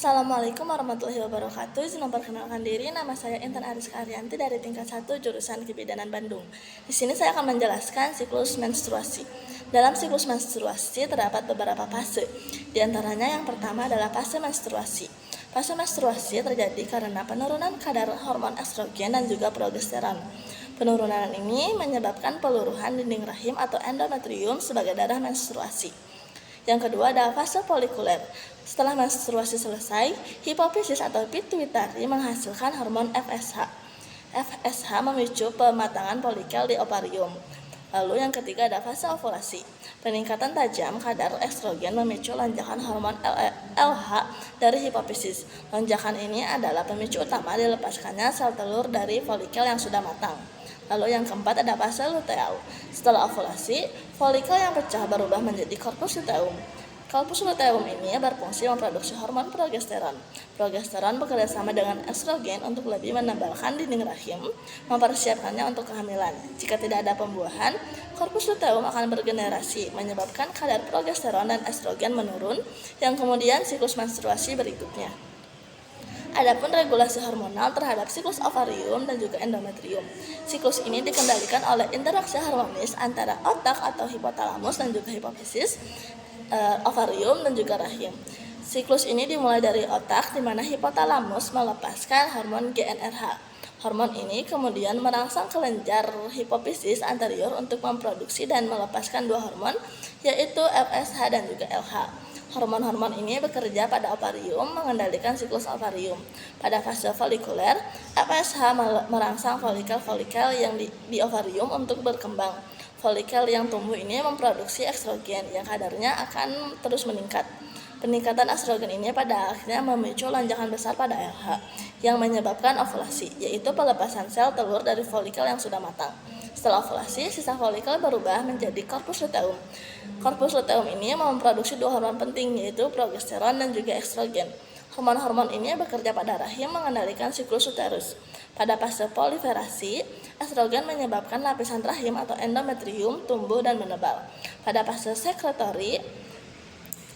Assalamualaikum warahmatullahi wabarakatuh. Izin memperkenalkan diri, nama saya Intan Ariska Arianti dari tingkat 1 jurusan Kebidanan Bandung. Di sini saya akan menjelaskan siklus menstruasi. Dalam siklus menstruasi terdapat beberapa fase. Di antaranya yang pertama adalah fase menstruasi. Fase menstruasi terjadi karena penurunan kadar hormon estrogen dan juga progesteron. Penurunan ini menyebabkan peluruhan dinding rahim atau endometrium sebagai darah menstruasi. Yang kedua adalah fase folikuler. Setelah menstruasi selesai, hipofisis atau pituitari menghasilkan hormon FSH. FSH memicu pematangan folikel di ovarium. Lalu yang ketiga ada fase ovulasi. Peningkatan tajam kadar estrogen memicu lonjakan hormon LH dari hipofisis. Lonjakan ini adalah pemicu utama dilepaskannya sel telur dari folikel yang sudah matang. Lalu yang keempat ada fase luteal. Setelah ovulasi, folikel yang pecah berubah menjadi korpus luteum. Korpus luteum ini berfungsi memproduksi hormon progesteron. Progesteron bekerja sama dengan estrogen untuk lebih menebalkan dinding rahim, mempersiapkannya untuk kehamilan. Jika tidak ada pembuahan, korpus luteum akan bergenerasi, menyebabkan kadar progesteron dan estrogen menurun, yang kemudian siklus menstruasi berikutnya. Adapun regulasi hormonal terhadap siklus ovarium dan juga endometrium. Siklus ini dikendalikan oleh interaksi harmonis antara otak atau hipotalamus dan juga hipofisis, ovarium dan juga rahim. Siklus ini dimulai dari otak di mana hipotalamus melepaskan hormon GnRH. Hormon ini kemudian merangsang kelenjar hipofisis anterior untuk memproduksi dan melepaskan dua hormon, yaitu FSH dan juga LH. Hormon-hormon ini bekerja pada ovarium, mengendalikan siklus ovarium. Pada fase folikuler, FSH merangsang folikel-folikel yang di ovarium untuk berkembang. Folikel yang tumbuh ini memproduksi estrogen yang kadarnya akan terus meningkat. Peningkatan estrogen ini pada akhirnya memicu lonjakan besar pada LH yang menyebabkan ovulasi, yaitu pelepasan sel telur dari folikel yang sudah matang. Setelah ovulasi, sisa folikel berubah menjadi korpus luteum. Korpus luteum ini memproduksi dua hormon penting, yaitu progesteron dan juga estrogen. Hormon-hormon ini bekerja pada rahim mengendalikan siklus uterus. Pada fase proliferasi, estrogen menyebabkan lapisan rahim atau endometrium tumbuh dan menebal. Pada fase sekretori,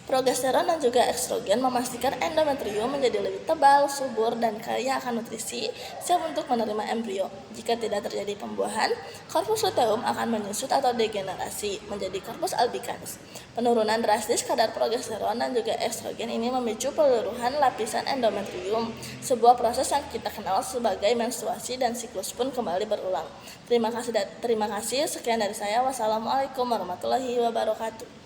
progesteron dan juga estrogen memastikan endometrium menjadi lebih tebal, subur, dan kaya akan nutrisi, siap untuk menerima embrio. Jika tidak terjadi pembuahan, korpus luteum akan menyusut atau degenerasi menjadi korpus albicans. Penurunan drastis kadar progesteron dan juga estrogen ini memicu peluruhan lapisan endometrium, sebuah proses yang kita kenal sebagai menstruasi, dan siklus pun kembali berulang. Terima kasih. Sekian dari saya. Wassalamualaikum warahmatullahi wabarakatuh.